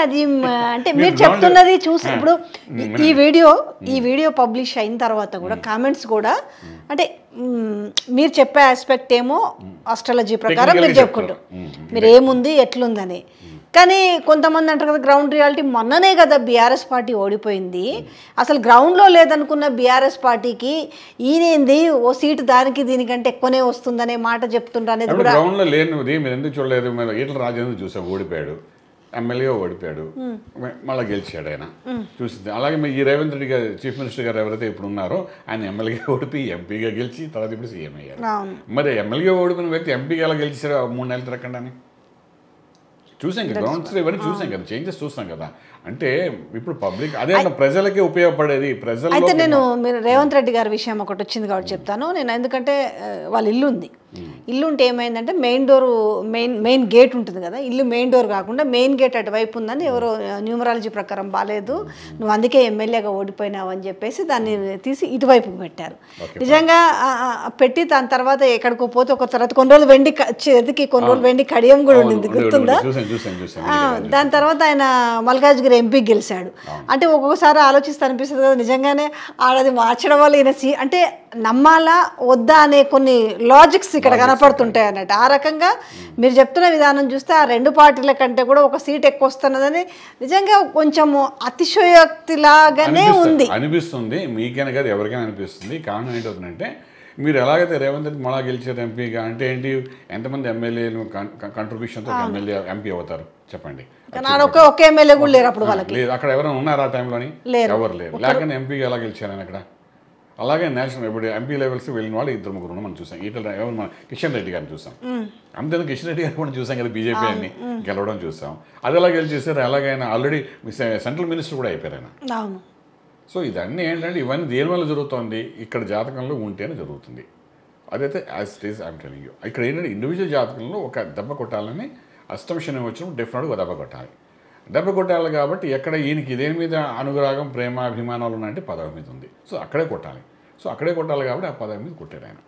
అది అంటే మీరు చెప్తున్నది చూసి ఇప్పుడు ఈ వీడియో పబ్లిష్ అయిన తర్వాత కూడా కామెంట్స్ కూడా అంటే మీరు చెప్పే ఆస్పెక్ట్ ఏమో ఆస్ట్రాలజీ ప్రకారం మీరు చెప్పుకుంటారు మీరు ఏముంది ఎట్లుందని, కానీ కొంతమంది అంటారు కదా గ్రౌండ్ రియాలిటీ మొన్ననే కదా బీఆర్ఎస్ పార్టీ ఓడిపోయింది, అసలు గ్రౌండ్లో లేదనుకున్న బీఆర్ఎస్ పార్టీకి ఈయనేంది ఓ సీటు దానికి దీనికంటే ఎక్కువనే వస్తుందనే మాట చెప్తుండ్రు అనేది కూడా. గ్రౌండ్లో లేనిది మీరు ఎందుకు చూడలేదు? మీరు ఈటల రాజేంద్ర చూసాం, ఓడిపోయాడు, ఎమ్మెల్యేగా ఓడిపోయాడు, మళ్ళీ గెలిచాడు ఆయన చూసింది. అలాగే ఈ రేవంత్ రెడ్డి గారు చీఫ్ మినిస్టర్ గారు ఎవరైతే ఇప్పుడు ఉన్నారో ఆయన ఎమ్మెల్యేగా ఓడిపోయి ఎంపీగా గెలిచి తర్వాత ఇప్పుడు సీఎం అయ్యారు. మరి ఎమ్మెల్యేగా ఓడిపోయిన వ్యక్తి ఎంపీగా ఎలా గెలిచారు 3 నెలలు తిరగకుండా అని చూసాం కదా, గ్రౌండ్స్ ఇవన్నీ చూసాం కదా, చేంజెస్ చూస్తాం కదా. అంటే ఇప్పుడు పబ్లిక్ అదే ప్రజలకే ఉపయోగపడేది. ప్రజలు అయితే మీరు రేవంత్ రెడ్డి గారి విషయం ఒకటి వచ్చింది కాబట్టి చెప్తాను నేను, ఎందుకంటే వాళ్ళ ఇల్లు ఉంది, ఇల్లు ఉంటే ఏమైందంటే మెయిన్ గేట్ ఉంటుంది కదా, ఇల్లు మెయిన్ డోర్ కాకుండా మెయిన్ గేట్ అటువైపు ఉందని ఎవరో న్యూమరాలజీ ప్రకారం బాగాలేదు, నువ్వు అందుకే ఎమ్మెల్యేగా ఓడిపోయినావు అని చెప్పేసి దాన్ని తీసి ఇటువైపుకి పెట్టారు. నిజంగా పెట్టి దాని తర్వాత ఎక్కడికో పోతే ఒక తర్వాత కొన్ని రోజులు వెండి చేతికి కొన్ని రోజులు వెండి కడియం కూడా ఉండింది, గుర్తుందా? దాని తర్వాత ఆయన మల్కాజ్గిరి ఎంపీ గెలిచాడు. అంటే ఒక్కొక్కసారి ఆలోచిస్తే అనిపిస్తుంది కదా నిజంగానే ఆడది మార్చడం వల్ల ఈయన అంటే నమ్మాలా వద్దా అనే కొన్ని లాజిక్స్ ఇక్కడ కనపడుతుంటాయి అన్నట్టు. ఆ రకంగా మీరు చెప్తున్న విధానం చూస్తే ఆ 2 పార్టీల కంటే కూడా ఒక సీట్ ఎక్కువ వస్తున్నదని నిజంగా కొంచెం అతిశయోక్తిలాగానే ఉంది అనిపిస్తుంది. మీకైనా కదా ఎవరికైనా అనిపిస్తుంది. కారణం ఏంటవుతుందంటే మీరు ఎలాగైతే రేవంత్ రెడ్డి మళ్ళా గెలిచారు ఎంపీగా అంటే ఏంటి, ఎంతమంది ఎమ్మెల్యేలు కంట్రిబ్యూషన్తో ఎంపీ అవుతారు చెప్పండి? ఒకే ఎమ్మెల్యే కూడా లేరు అప్పుడు వాళ్ళకి. లేదు, అక్కడ ఎవరైనా ఉన్నారా ఆ టైంలోని? ఎవరు లేరు. లేకపోతే ఎంపీగా ఎలా గెలిచారని అక్కడ. అలాగే నేషనల్ ఇప్పుడు ఎంపీ లెవెల్స్ వెళ్ళిన వాళ్ళు 2-3 మనం చూసాం. ఎవరు మన కిషన్ రెడ్డి గారిని చూసాం, అంతే కిషన్ రెడ్డి గారిని కూడా చూసాం కదా, బీజేపీ అన్ని గెలవడం చూసాం. అది ఎలా గెలిచేసారు? ఎలాగైనా ఆల్రెడీ సెంట్రల్ మినిస్టర్ కూడా అయిపోయారు ఆయన. సో ఇదన్నీ ఏంటంటే ఇవన్నీ దేని వల్ల జరుగుతుంది, ఇక్కడ జాతకంలో ఉంటేనే జరుగుతుంది. అదైతే as it is I'm telling you. ఇక్కడ ఏంటంటే ఇండివిజువల్ జాతకంలో ఒక దెబ్బ కొట్టాలని అష్టమ శని వచ్చినప్పుడు డెఫినెట్గా ఒక దెబ్బ కొట్టాలి. దెబ్బ కొట్టాలి కాబట్టి ఎక్కడ ఈయనకి దేని మీద అనురాగం ప్రేమ అభిమానాలు ఉన్నాయంటే పదవి మీద ఉంది, సో అక్కడే కొట్టాలి. సో అక్కడే కొట్టాలి కాబట్టి ఆ పదవి మీద కొట్టాడు ఆయన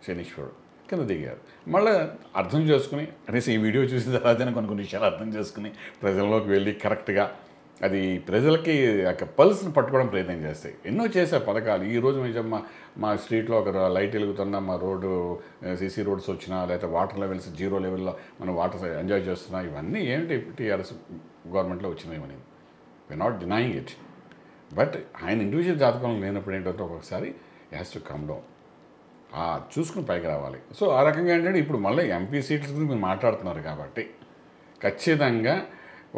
శనీశ్వరుడు, కింద దిగారు. మళ్ళీ అర్థం చేసుకుని కనీసం ఈ వీడియో చూసిన తర్వాత కొన్ని విషయాలు అర్థం చేసుకుని ప్రజల్లోకి వెళ్ళి కరెక్ట్గా అది ప్రజలకి పల్స్ని పట్టుకోవడం ప్రయత్నం చేస్తాయి. ఎన్నో చేసే పథకాలు. ఈరోజు మా స్ట్రీట్లో ఒక లైట్ వెలుగుతున్నా, మా రోడ్డు సీసీ రోడ్స్ వచ్చినా, లేకపోతే వాటర్ లెవెల్స్ 0 లెవెల్లో మనం వాటర్ ఎంజాయ్ చేస్తున్నా, ఇవన్నీ ఏంటి టీఆర్ఎస్ గవర్నమెంట్లో వచ్చినాయి. మనం we're not denying it. But ఆయన ఇండివిజువల్ జాతకంలో లేనప్పుడు ఏంటంటే ఒక్కొక్కసారి హ్యాస్ టు కమ్ డౌన్, చూసుకుని పైకి రావాలి. సో ఆ రకంగా ఏంటంటే ఇప్పుడు మళ్ళీ ఎంపీ సీట్ల గురించి మీరు మాట్లాడుతున్నారు కాబట్టి ఖచ్చితంగా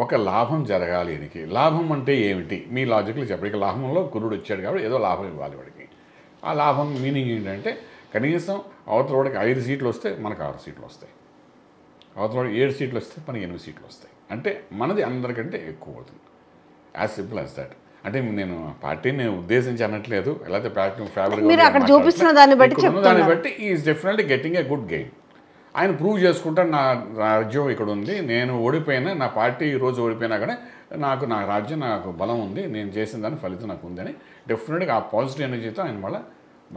ఒక లాభం జరగాలి. దీనికి లాభం అంటే ఏమిటి మీ లాజిక్లో చెప్పండి. ఇక లాభంలో కురుడు వచ్చాడు కాబట్టి ఏదో లాభం ఇవ్వాలి వాడికి. ఆ లాభం మీనింగ్ ఏంటంటే కనీసం అవతల వాడికి 5 సీట్లు వస్తే మనకు 6 సీట్లు వస్తాయి, అవతల వాడికి 7 సీట్లు వస్తే మనకి 8 సీట్లు వస్తాయి. అంటే మనది అందరికంటే ఎక్కువ అవుతుంది. As simple as that. అంటే నేను పార్టీని ఉద్దేశించి అనట్లేదు, లేకపోతే పార్టీ ఫేవర్గా దాన్ని బట్టి is definitely getting a good gain. ఆయన ప్రూవ్ చేసుకుంటా నా రాజ్యం ఇక్కడ ఉంది, నేను ఓడిపోయినా, నా పార్టీ ఈరోజు ఓడిపోయినా కానీ నా రాజ్యం నాకు బలం ఉంది, నేను చేసిన దాని ఫలితం నాకు ఉందని డెఫినెట్గా ఆ పాజిటివ్ ఎనర్జీతో ఆయన మళ్ళీ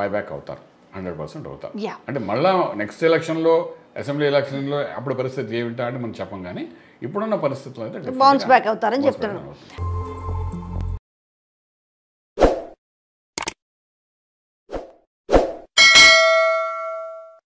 బైబ్యాక్ అవుతారు, 100% అవుతారు. అంటే మళ్ళీ నెక్స్ట్ ఎలక్షన్లో అసెంబ్లీ ఎలక్షన్లో అప్పుడు పరిస్థితి ఏమిటా అంటే మనం చెప్పం, కానీ ఇప్పుడున్న పరిస్థితుల్లో అయితే బౌన్స్ బ్యాక్ అవుతారని చెప్తున్నాను.